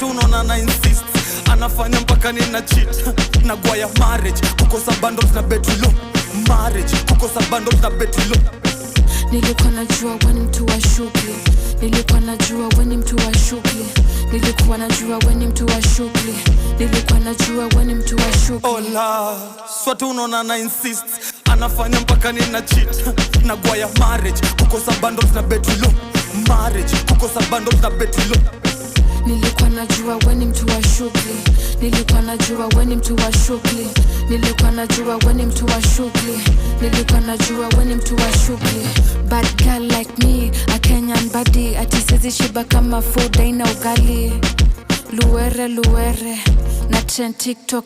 Swati unaona na insist, anafanya mpaka nina cheat. Nagwaya marriage, kukosa bundles na betulo. Marriage, kukosa bundles na betulo. Nilikuwa najua wewe ni mtu wa shughuli. Nilikuwa najua wewe ni mtu wa shughuli. Nilikuwa najua wewe ni mtu wa shughuli. Nilikuwa najua wewe ni mtu wa shughuli. Ola, Swati unaona na insist, anafanya mpaka nina cheat. Nagwaya marriage, kukosa bundles na betulo. Marriage, kukosa bundles na betulo. Nilikuwa najua wewe ni mtu wa shughuli. Nilikuwa najua wewe ni mtu wa shughuli. Nilikuwa najua wewe ni mtu wa shughuli. Nilikuwa najua wewe ni mtu wa shughuli. Bad girl like me, a Kenyan body. Ati sizi shiba kama food aina ugali. Luere luere na trend TikTok